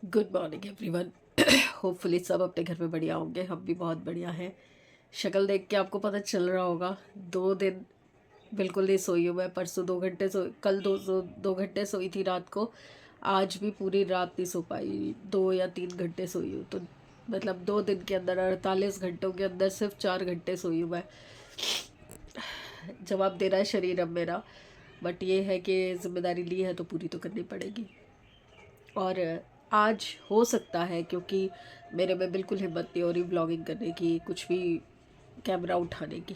Good morning everyone. Hopefully सब अपने घर में बढ़िया होंगे, हम भी बहुत बढ़िया हैं। शक्ल देख के आपको पता चल रहा होगा 2 दिन बिल्कुल नहीं सोई हूँ मैं। परसों 2 घंटे सो, कल 2 घंटे सोई थी रात को। आज भी पूरी रात नहीं सो पाई, 2 या 3 घंटे सोई हूँ। तो मतलब 2 दिन के अंदर 48 घंटों के अंदर सिर्फ 4 घंटे सोई हूँ मैं। जवाब दे रहा है शरीर अब मेरा, बट ये है कि जिम्मेदारी ली है तो पूरी तो करनी पड़ेगी। और आज हो सकता है, क्योंकि मेरे में बिल्कुल हिम्मत नहीं हो रही ब्लॉगिंग करने की, कुछ भी कैमरा उठाने की।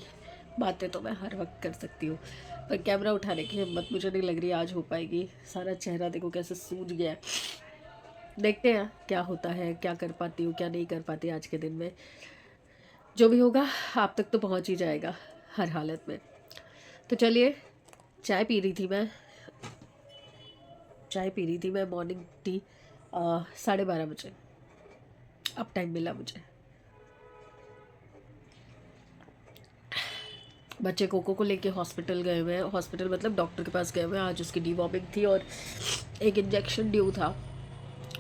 बातें तो मैं हर वक्त कर सकती हूँ, पर कैमरा उठाने की हिम्मत मुझे नहीं लग रही आज हो पाएगी। सारा चेहरा देखो कैसे सूज गया है। देखते हैं क्या होता है, क्या कर पाती हूँ क्या नहीं कर पाती आज के दिन में। जो भी होगा आप तक तो पहुँच ही जाएगा हर हालत में। तो चलिए, चाय पी रही थी मैं। मॉर्निंग टी 12:30 बजे। अब टाइम मिला मुझे। बच्चे कोको को लेके हॉस्पिटल गए हुए हैं। हॉस्पिटल मतलब डॉक्टर के पास गए हुए हैं। आज उसकी डीवॉर्मिंग थी और एक इंजेक्शन ड्यू था,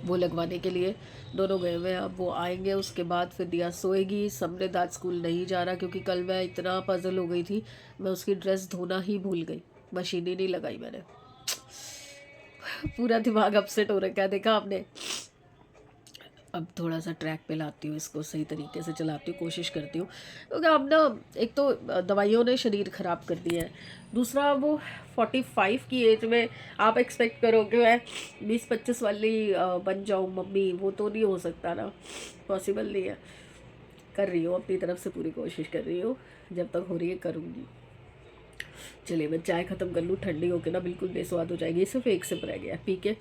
वो लगवाने के लिए दोनों गए हुए हैं। अब वो आएंगे, उसके बाद फिर दिया सोएगी। समृद्ध आज स्कूल नहीं जा रहा क्योंकि कल मैं इतना पजल हो गई थी, मैं उसकी ड्रेस धोना ही भूल गई। मशीन ही नहीं लगाई मैंने। पूरा दिमाग अपसेट हो रखा है, देखा आपने। अब थोड़ा सा ट्रैक पे लाती हूँ, इसको सही तरीके से चलाती हूँ, कोशिश करती हूँ। क्योंकि अब ना, एक तो दवाइयों ने शरीर ख़राब कर दिया है, दूसरा वो 45 की एज में आप एक्सपेक्ट करोगे मैं 20-25 वाली बन जाऊँ मम्मी, वो तो नहीं हो सकता ना, पॉसिबल नहीं है। कर रही हूँ अपनी तरफ से, पूरी कोशिश कर रही हूँ, जब तक हो रही है करूँगी। चलिए मैं चाय ख़त्म कर लूँ, ठंडी होकर ना बिल्कुल बेस्वाद हो जाएगी। सिर्फ एक सिप रह गया, पी के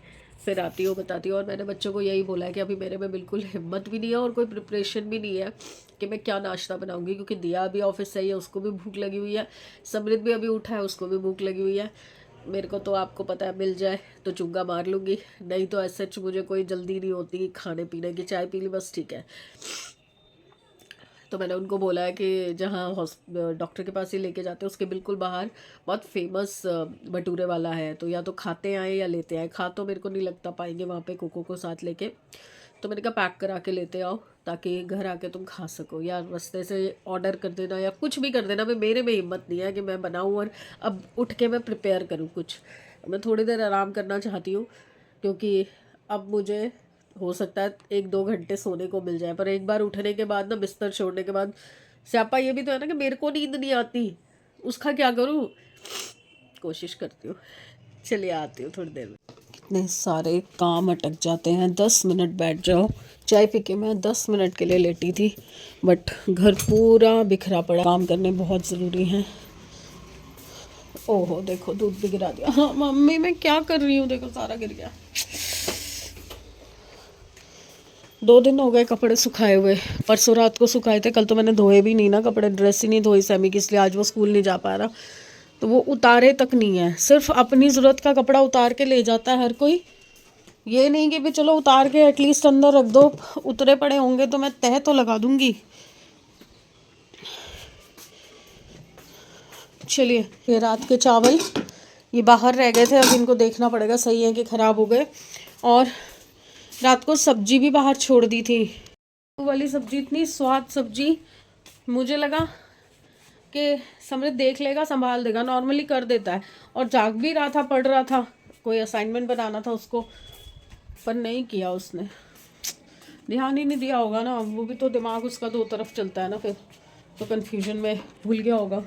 फिर आती हूँ बताती हूँ। और मैंने बच्चों को यही बोला है कि अभी मेरे में बिल्कुल हिम्मत भी नहीं है और कोई प्रिपरेशन भी नहीं है कि मैं क्या नाश्ता बनाऊँगी, क्योंकि दिया अभी ऑफिस से ही है, उसको भी भूख लगी हुई है। समृद्ध भी अभी उठा है, उसको भी भूख लगी हुई है। मेरे को तो आपको पता है, मिल जाए तो चुंगा मार लूँगी, नहीं तो ऐसे मुझे कोई जल्दी नहीं होती खाने पीने की। चाय पी ली बस, ठीक है। तो मैंने उनको बोला है कि जहाँ डॉक्टर के पास ही लेके जाते हैं, उसके बिल्कुल बाहर बहुत फेमस भटूरे वाला है, तो या तो खाते आए या लेते आए। खा तो मेरे को नहीं लगता पाएंगे वहाँ पे कोको को साथ लेके, तो मैंने कहा पैक करा के लेते आओ ताकि घर आके तुम खा सको, या रास्ते से ऑर्डर कर देना या कुछ भी कर देना। मेरे में हिम्मत नहीं है कि मैं बनाऊँ और अब उठ के मैं प्रिपेयर करूँ कुछ। मैं थोड़ी देर आराम करना चाहती हूँ, क्योंकि अब मुझे हो सकता है 1-2 घंटे सोने को मिल जाए, पर एक बार उठने के बाद ना, बिस्तर छोड़ने के बाद स्यापा ये भी तो है ना कि मेरे को नींद नहीं आती, उसका क्या करूँ। कोशिश करती हूँ, चलिए आती हूँ थोड़ी देर में। इतने सारे काम अटक जाते हैं, 10 मिनट बैठ जाओ। चाय पी के मैं 10 मिनट के लिए लेटी थी, बट घर पूरा बिखरा पड़ा। काम करने बहुत ज़रूरी हैं। ओहो देखो, दूध भी गिरा दिया। हाँ मम्मी मैं क्या कर रही हूँ, देखो सारा गिर गया। 2 दिन हो गए कपड़े सुखाए हुए, परसों रात को सुखाए थे, कल तो मैंने धोए भी नहीं ना कपड़े, ड्रेस ही नहीं धोई सैमी की, इसलिए आज वो स्कूल नहीं जा पा रहा। तो वो उतारे तक नहीं है, सिर्फ अपनी ज़रूरत का कपड़ा उतार के ले जाता है हर कोई। ये नहीं कि भी चलो उतार के एटलीस्ट अंदर रख दो, उतरे पड़े होंगे तो मैं तह तो लगा दूंगी। चलिए, ये रात के चावल ये बाहर रह गए थे, अब इनको देखना पड़ेगा, सही है कि ख़राब हो गए। और रात को सब्जी भी बाहर छोड़ दी थी, वो वाली सब्जी, इतनी स्वाद सब्जी। मुझे लगा कि समृद्ध देख लेगा, संभाल देगा, नॉर्मली कर देता है। और जाग भी रहा था, पढ़ रहा था, कोई असाइनमेंट बनाना था उसको, पर नहीं किया उसने, ध्यान ही नहीं दिया होगा ना। वो भी तो दिमाग उसका 2 तरफ चलता है ना, फिर तो कन्फ्यूजन में भूल गया होगा।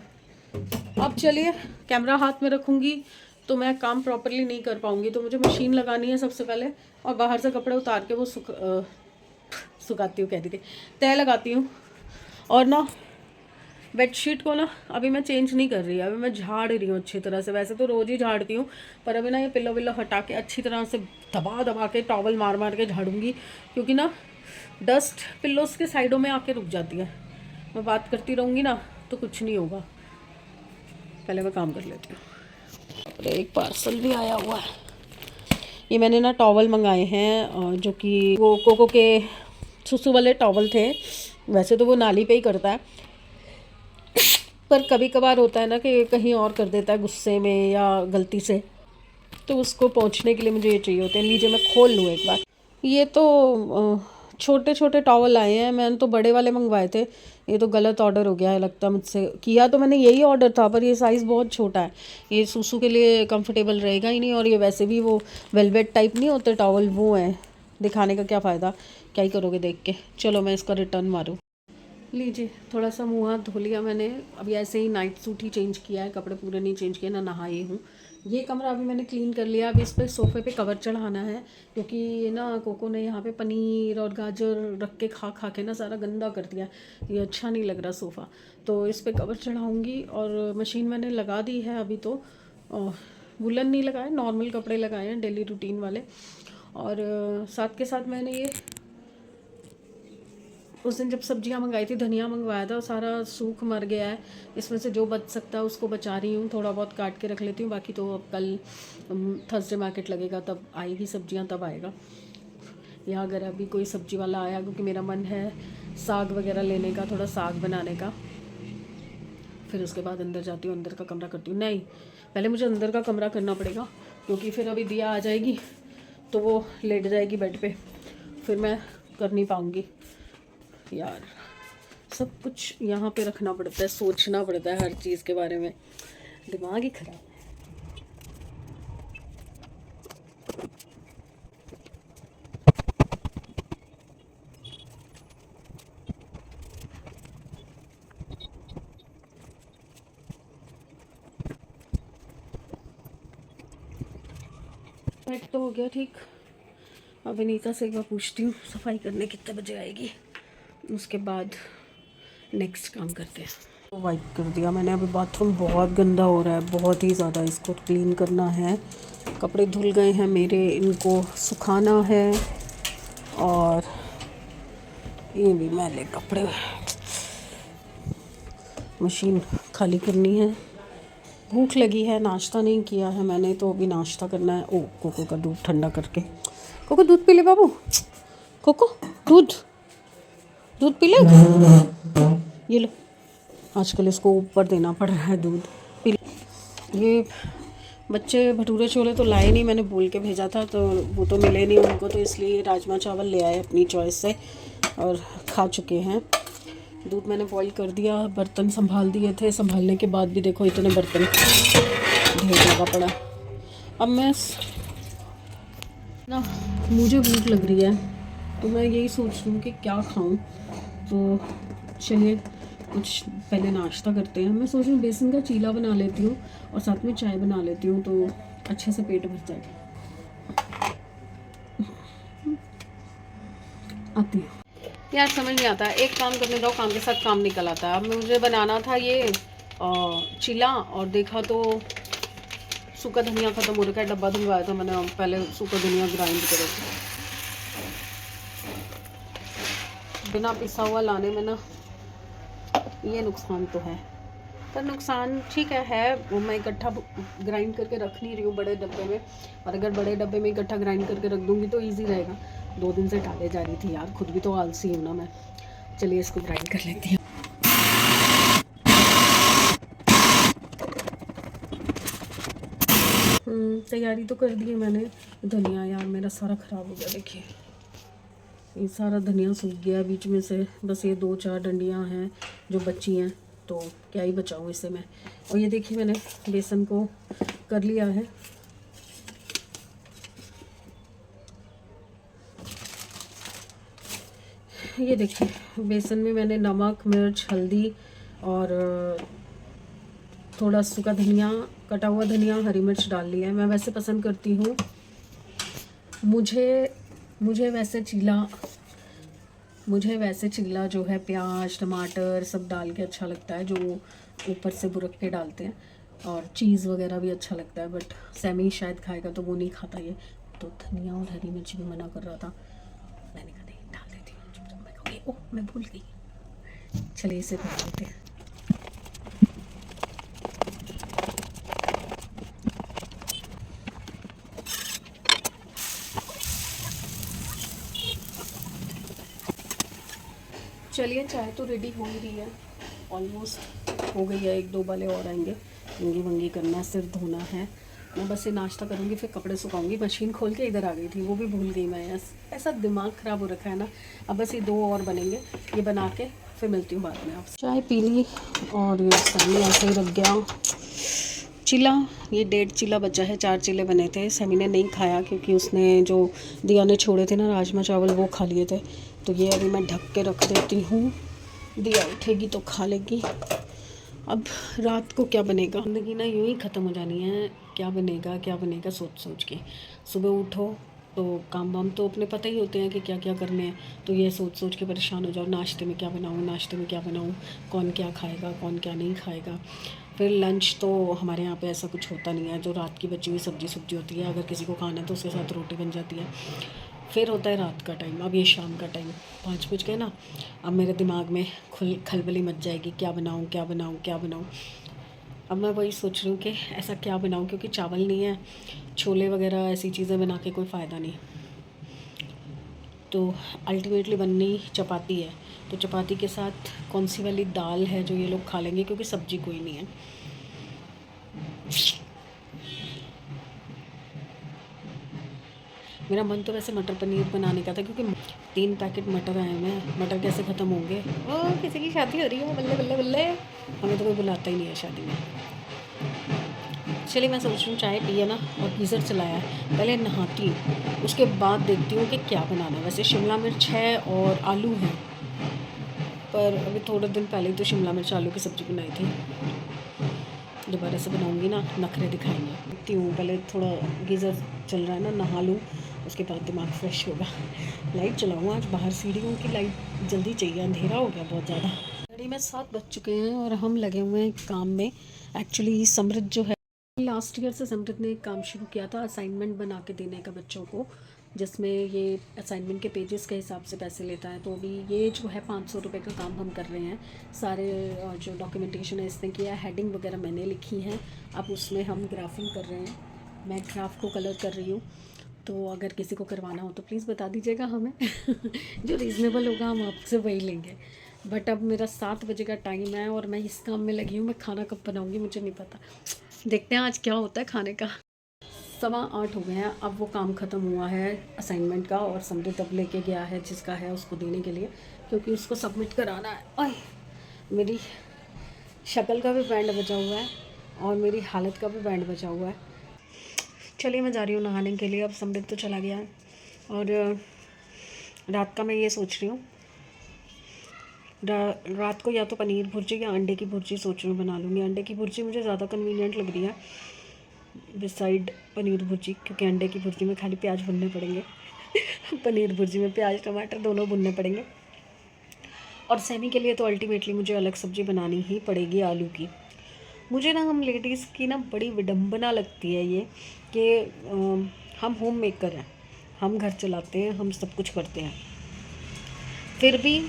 अब चलिए, कैमरा हाथ में रखूँगी तो मैं काम प्रॉपरली नहीं कर पाऊँगी, तो मुझे मशीन लगानी है सबसे पहले, और बाहर से कपड़े उतार के वो सुखाती हूँ, कह दी थी, तह लगाती हूँ। और ना बेडशीट को ना अभी मैं चेंज नहीं कर रही, अभी मैं झाड़ रही हूँ अच्छी तरह से। वैसे तो रोज़ ही झाड़ती हूँ, पर अभी ना ये पिल्लो विल्लो हटा के अच्छी तरह से दबा दबा के टॉवल मार मार के झाड़ूंगी, क्योंकि ना डस्ट पिल्लोस के साइडों में आके रुक जाती है। मैं बात करती रहूँगी ना तो कुछ नहीं होगा। पहले मैं काम कर लेती हूँ। और एक पार्सल भी आया हुआ है, ये मैंने ना टॉवल मंगाए हैं, जो कि वो कोको के सुसु वाले टॉवल थे। वैसे तो वो नाली पे ही करता है, पर कभी कभार होता है ना कि कहीं और कर देता है गुस्से में या गलती से, तो उसको पहुंचने के लिए मुझे ये चाहिए होते हैं। लीजिए मैं खोल लूँ एक बार। ये तो छोटे छोटे टॉवल आए हैं, मैंने तो बड़े वाले मंगवाए थे। ये तो गलत ऑर्डर हो गया है लगता है मुझसे। किया तो मैंने यही ऑर्डर था, पर ये साइज़ बहुत छोटा है, ये सूसू के लिए कंफर्टेबल रहेगा ही नहीं। और ये वैसे भी वो वेलवेट टाइप नहीं होते टॉवल, वो हैं। दिखाने का क्या फ़ायदा, क्या ही करोगे देख के। चलो मैं इसका रिटर्न मारूँ। लीजिए, थोड़ा सा मुँह हाथ धो लिया मैंने। अभी ऐसे ही नाइट सूट ही चेंज किया है, कपड़े पूरे नहीं चेंज किए, ना नहाई हूँ। ये कमरा अभी मैंने क्लीन कर लिया। अभी इस पर सोफ़े पे कवर चढ़ाना है, क्योंकि ये ना कोको ने यहाँ पे पनीर और गाजर रख के खा खा के ना सारा गंदा कर दिया। ये अच्छा नहीं लग रहा सोफ़ा, तो इस पर कवर चढ़ाऊँगी। और मशीन मैंने लगा दी है अभी तो। वुलन नहीं लगाए, नॉर्मल कपड़े लगाए हैं डेली रूटीन वाले। और साथ के साथ मैंने ये उस दिन जब सब्जियां मंगाई थी, धनिया मंगवाया था, सारा सूख मर गया है। इसमें से जो बच सकता है उसको बचा रही हूँ, थोड़ा बहुत काट के रख लेती हूँ। बाकी तो अब कल थर्सडे मार्केट लगेगा, तब आएगी सब्जियां, तब आएगा। या अगर अभी कोई सब्जी वाला आया, क्योंकि मेरा मन है साग वगैरह लेने का, थोड़ा साग बनाने का। फिर उसके बाद अंदर जाती हूँ, अंदर का कमरा करती हूँ। नहीं, पहले मुझे अंदर का कमरा करना पड़ेगा, क्योंकि फिर अभी दिया आ जाएगी तो वो लेट जाएगी बेड पे, फिर मैं कर नहीं पाऊँगी। यार सब कुछ यहाँ पे रखना पड़ता है, सोचना पड़ता है हर चीज़ के बारे में, दिमाग ही खराब है। बेड तो हो गया ठीक। अब अनीता से एक बार पूछती हूँ सफाई करने कितने बजे आएगी, उसके बाद नेक्स्ट काम करते हैं। वाइप कर दिया मैंने। अभी बाथरूम बहुत गंदा हो रहा है, बहुत ही ज़्यादा, इसको क्लीन करना है। कपड़े धुल गए हैं मेरे, इनको सुखाना है। और ये भी मैले कपड़े, मशीन खाली करनी है। भूख लगी है, नाश्ता नहीं किया है मैंने, तो अभी नाश्ता करना है। ओ, कोको का दूध ठंडा करके। कोको दूध पी ले बाबू, कोको दूध पी ले। ये लो, आजकल इसको ऊपर देना पड़ रहा है दूध। पी ले। ये बच्चे भटूरे छोले तो लाए नहीं, मैंने बोल के भेजा था, तो वो तो मिले नहीं उनको, तो इसलिए राजमा चावल ले आए अपनी चॉइस से और खा चुके हैं। दूध मैंने बॉईल कर दिया, बर्तन संभाल दिए थे। संभालने के बाद भी देखो इतने बर्तन ढेर लगा पड़ा। अब मैं ना, मुझे भूख लग रही है, तो मैं यही सोच रही हूँ कि क्या खाऊं। तो चलिए कुछ पहले नाश्ता करते हैं। मैं सोच रही हूँ बेसन का चीला बना लेती हूँ और साथ में चाय बना लेती हूँ, तो अच्छे से पेट भर जाएगा। आती हूँ यार, समझ नहीं आता, एक काम करने जाओ काम के साथ काम निकल आता है। अब मुझे बनाना था ये चीला, और देखा तो सूखा धनिया खत्म हो रखा है। डब्बा धुलवाया था मैंने, पहले सूखा धनिया ग्राइंड करो। बिना पिसा हुआ लाने में ना ये नुकसान तो है, पर नुकसान ठीक है वो मैं इकट्ठा ग्राइंड करके रख नहीं रही हूँ बड़े डब्बे में। और अगर बड़े डब्बे में इकट्ठा ग्राइंड करके रख दूँगी तो ईजी रहेगा। 2 दिन से डाले जा रही थी यार, खुद भी तो आलसी हूँ ना मैं। चलिए इसको ग्राइंड कर लेती हूँ। तैयारी तो कर दी है मैंने। धनिया यार मेरा सारा ख़राब हो गया, देखिए ये सारा धनिया सूख गया बीच में से। बस ये 2-4 डंडियाँ हैं जो बची हैं, तो क्या ही बचाऊँ इससे मैं। और ये देखिए मैंने बेसन को कर लिया है। ये देखिए बेसन में मैंने नमक, मिर्च, हल्दी और थोड़ा सूखा धनिया, कटा हुआ धनिया, हरी मिर्च डाल लिया है। मैं वैसे पसंद करती हूँ, मुझे वैसे चीला जो है प्याज टमाटर सब डाल के अच्छा लगता है, जो ऊपर से बुरक के डालते हैं। और चीज़ वगैरह भी अच्छा लगता है, बट सैमी शायद खाएगा तो वो नहीं खाता ये। तो धनिया और हरी मिर्च भी मना कर रहा था, मैंने कहा नहीं डाल देती हूँ चुपचाप। मैं कहूँगी ओह मैं भूल गई। चलिए इसे कर देते हैं। चलिए चाय तो रेडी हो ही रही है, ऑलमोस्ट हो गई है। 1-2 वाले और आएंगे, वंगी करना है, सिर धोना है मैं बस ये नाश्ता करूँगी, फिर कपड़े सुखाऊंगी। मशीन खोल के इधर आ गई थी, वो भी भूल गई मैं। ऐसा दिमाग ख़राब हो रखा है ना। अब बस ये 2 और बनेंगे, ये बना के फिर मिलती हूँ बाद में आपसे। चाय पी ली और ये सामने ऐसे ही रख गया चिल्ला। ये 1.5 चिल्ला बचा है, 4 चिल्ले बने थे। समी ने नहीं खाया क्योंकि उसने जो दिया ने छोड़े थे ना राजमा चावल, वो खा लिए थे। तो ये अभी मैं ढक के रख देती हूँ, दिया उठेगी तो खा लेगी। अब रात को क्या बनेगा, ज़िंदगी ना यूँ ही ख़त्म हो जानी है। क्या बनेगा सोच सोच के। सुबह उठो तो काम वाम तो अपने पता ही होते हैं कि क्या क्या करने हैं, तो ये सोच सोच के परेशान हो जाओ। नाश्ते में क्या बनाऊँ, कौन क्या खाएगा, कौन क्या नहीं खाएगा। फिर लंच तो हमारे यहाँ पे ऐसा कुछ होता नहीं है, जो रात की बची हुई सब्ज़ी होती है, अगर किसी को खाना है तो उसके साथ रोटी बन जाती है। फिर होता है रात का टाइम। अब ये शाम का टाइम 5 बज गए ना। अब मेरे दिमाग में खलबली मच जाएगी, क्या बनाऊँ। अब मैं वही सोच रही हूँ कि ऐसा क्या बनाऊँ, क्योंकि चावल नहीं है, छोले वगैरह ऐसी चीज़ें बना के कोई फ़ायदा नहीं। तो अल्टीमेटली बननी चपाती है। तो चपाती के साथ कौन सी वाली दाल है जो ये लोग खा लेंगे, क्योंकि सब्ज़ी कोई नहीं है। मेरा मन तो वैसे मटर पनीर बनाने का था, क्योंकि 3 पैकेट मटर आए हुए हैं। मटर कैसे ख़त्म होंगे। ओह, किसी की शादी हो रही है, बल्ले बल्ले बल्ले। हमें तो कोई बुलाता ही नहीं है शादी में। चलिए, मैं सोच रही हूँ चाय पी है ना और गीज़र चलाया है, पहले नहाती हूँ, उसके बाद देखती हूँ कि क्या बनाना है। वैसे शिमला मिर्च है और आलू है, पर अभी थोड़े दिन पहले ही तो शिमला मिर्च आलू की सब्ज़ी बनाई थी। दोबारा से बनाऊँगी ना, नखरे दिखाएंगे। देखती हूँ, पहले थोड़ा गीज़र चल रहा है ना, नहा लूँ, उसके बाद दिमाग फ्रेश होगा। लाइट चलाऊँ आज, बाहर सीढ़ियों की लाइट जल्दी चाहिए, अंधेरा हो गया बहुत ज़्यादा। घड़ी में 7 बज चुके हैं और हम लगे हुए हैं काम में। एक्चुअली समृद्ध जो है, लास्ट ईयर से समृद्ध ने एक काम शुरू किया था, असाइनमेंट बना के देने का बच्चों को, जिसमें ये असाइनमेंट के पेजेस के हिसाब से पैसे लेता है। तो अभी ये जो है 500 रुपये का काम हम कर रहे हैं। सारे जो डॉक्यूमेंटेशन है इसने किया, हेडिंग वगैरह मैंने लिखी हैं। अब उसमें हम ग्राफिंग कर रहे हैं, मैं ग्राफ को कलर कर रही हूँ। तो अगर किसी को करवाना हो तो प्लीज़ बता दीजिएगा हमें। जो रीज़नेबल होगा हम आपसे वही लेंगे। बट अब मेरा 7 बजे का टाइम है और मैं इस काम में लगी हूँ। मैं खाना कब बनाऊँगी मुझे नहीं पता, देखते हैं आज क्या होता है खाने का। 7:15 हो गए हैं। अब वो काम ख़त्म हुआ है असाइनमेंट का, और समृद्ध अब लेके गया है जिसका है उसको देने के लिए, क्योंकि उसको सबमिट कराना है। ओए, मेरी शक्ल का भी बैंड बचा हुआ है और मेरी हालत का भी बैंड बचा हुआ है। चलिए, मैं जा रही हूँ नहाने के लिए। अब समृद्ध तो चला गया है और रात का मैं ये सोच रही हूँ, रात को या तो पनीर भुर्जी या अंडे की भुर्जी सोच रही हूँ बना लूँगी। अंडे की भुर्जी मुझे ज़्यादा कन्वीनियंट लग रही है बिसाइड पनीर भुर्जी, क्योंकि अंडे की भुर्जी में खाली प्याज भुनने पड़ेंगे। पनीर भुर्जी में प्याज टमाटर दोनों भुनने पड़ेंगे। और सैमी के लिए तो अल्टीमेटली मुझे अलग सब्ज़ी बनानी ही पड़ेगी आलू की। मुझे ना, हम लेडीज़ की ना बड़ी विडंबना लगती है ये कि हम होम मेकर हैं, हम घर चलाते हैं, हम सब कुछ करते हैं, फिर भी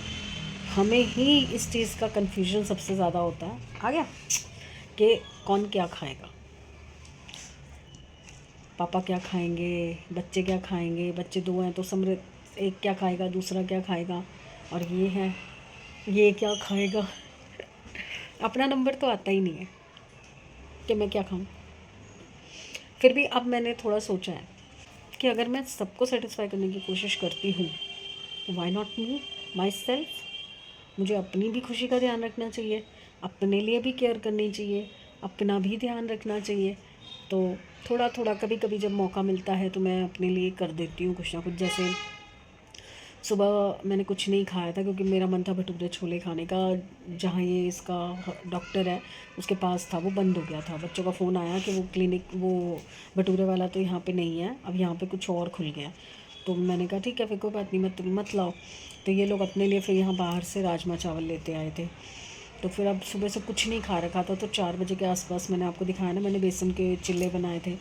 हमें ही इस चीज़ का कन्फ्यूजन सबसे ज़्यादा होता है, आ गया, कि कौन क्या खाएगा। पापा क्या खाएंगे, बच्चे क्या खाएंगे। बच्चे 2 हैं तो समृद्ध, एक क्या खाएगा, दूसरा क्या खाएगा, और ये है, ये क्या खाएगा। अपना नंबर तो आता ही नहीं है कि मैं क्या खाऊं। फिर भी अब मैंने थोड़ा सोचा है कि अगर मैं सबको सेटिस्फाई करने की कोशिश करती हूँ तो why not me, my self. मुझे अपनी भी खुशी का ध्यान रखना चाहिए, अपने लिए भी केयर करनी चाहिए, अपना भी ध्यान रखना चाहिए। तो थोड़ा थोड़ा कभी कभी जब मौका मिलता है तो मैं अपने लिए कर देती हूँ कुछ ना कुछ। जैसे सुबह मैंने कुछ नहीं खाया था क्योंकि मेरा मन था भटूरे छोले खाने का। जहाँ ये इसका डॉक्टर है उसके पास था, वो बंद हो गया था। बच्चों का फ़ोन आया कि वो क्लिनिक, वो भटूरे वाला तो यहाँ पे नहीं है, अब यहाँ पे कुछ और खुल गया। तो मैंने कहा ठीक है, फिर कोई बात नहीं, मत लाओ। तो ये लोग अपने लिए फिर यहाँ बाहर से राजमा चावल लेते आए थे। तो फिर अब सुबह से कुछ नहीं खा रखा था, तो 4 बजे के आसपास मैंने आपको दिखाया ना, मैंने बेसन के चिल्ले बनाए थे।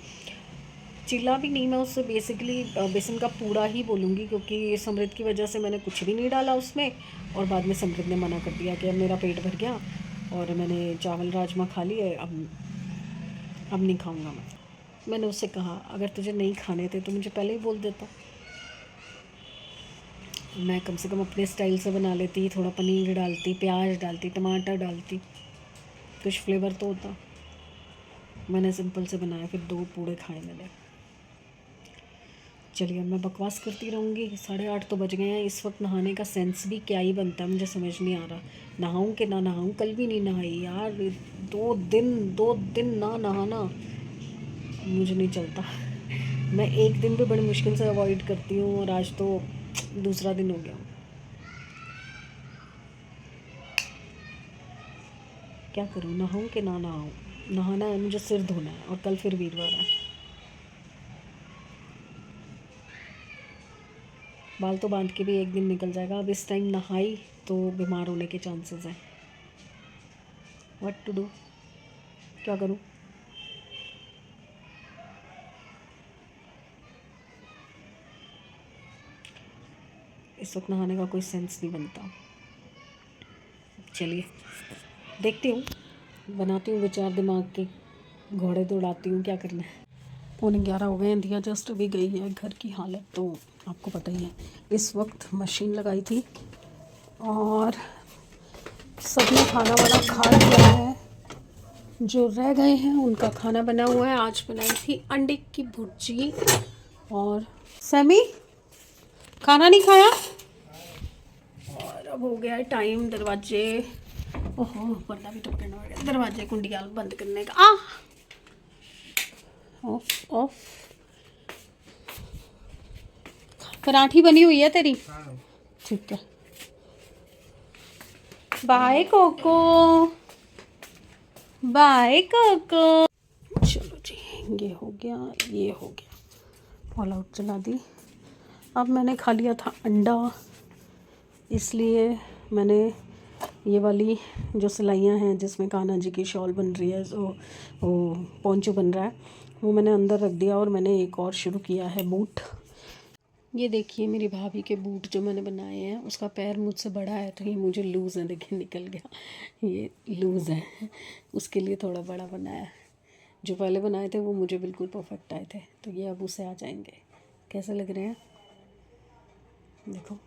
चिल्ला भी नहीं, मैं उससे बेसिकली बेसन का पूड़ा ही बोलूँगी, क्योंकि समृद्ध की वजह से मैंने कुछ भी नहीं डाला उसमें। और बाद में समृद्ध ने मना कर दिया कि अब मेरा पेट भर गया और मैंने चावल राजमा खा लिए, अब नहीं खाऊंगा मैं। मैंने उससे कहा अगर तुझे नहीं खाने थे तो मुझे पहले ही बोल देता, मैं कम से कम अपने स्टाइल से बना लेती, थोड़ा पनीर डालती, प्याज डालती, टमाटर डालती, कुछ फ्लेवर तो होता। मैंने सिंपल से बनाया, फिर 2 पूड़े खाए मैंने। चलिए मैं बकवास करती रहूँगी, 8:30 तो बज गए हैं। इस वक्त नहाने का सेंस भी क्या ही बनता है, मुझे समझ नहीं आ रहा नहाऊँ कि ना नहाऊँ। कल भी नहीं नहाई यार, 2 दिन ना नहाना मुझे नहीं चलता। मैं एक दिन भी बड़ी मुश्किल से अवॉइड करती हूँ, और आज तो दूसरा दिन हो गया। क्या करूँ, नहाऊँ कि ना नहाऊँ? नहाना है मुझे, सिर धोना है, और कल फिर वीरवार है। बाल तो बांध के भी एक दिन निकल जाएगा। अब इस टाइम नहाई तो बीमार होने के चांसेस हैं। व्हाट टू डू, क्या करूँ? इस वक्त नहाने का कोई सेंस नहीं बनता। चलिए देखती हूँ, बनाती हूँ विचार, दिमाग के घोड़े दौड़ाती हूँ, क्या करना है। 11:15 हो गए हैं, दिया जस्ट अभी गई है। घर की हालत तो आपको पता ही है। इस वक्त मशीन लगाई थी और सबने खाना वाना खा लिया है। जो रह गए हैं उनका खाना बना हुआ है। आज बनाई थी अंडे की भुर्जी। और समी खाना नहीं खाया। और अब हो गया है टाइम, दरवाजे, ओहो पर्दा भी टपकना पड़ेगा, दरवाजे कुंडियाल बंद करने का। Of of. पराठी बनी हुई है तेरी? ठीक है। Bye Coco, bye Coco. चलो जी, ये हो गया, ये हो गया। ऑल आउट चला दी। अब मैंने खा लिया था अंडा, इसलिए मैंने ये वाली जो सिलाइयाँ हैं जिसमें कान्हा जी की शॉल बन रही है, वो पोंचो बन रहा है, वो मैंने अंदर रख दिया। और मैंने एक और शुरू किया है बूट। ये देखिए मेरी भाभी के बूट जो मैंने बनाए हैं, उसका पैर मुझसे बड़ा है तो ये मुझे लूज़ है, देखिए निकल गया, ये लूज़ है, उसके लिए थोड़ा बड़ा बनाया। जो पहले बनाए थे वो मुझे बिल्कुल परफेक्ट आए थे, तो ये अब उसे आ जाएंगे। कैसे लग रहे हैं देखो।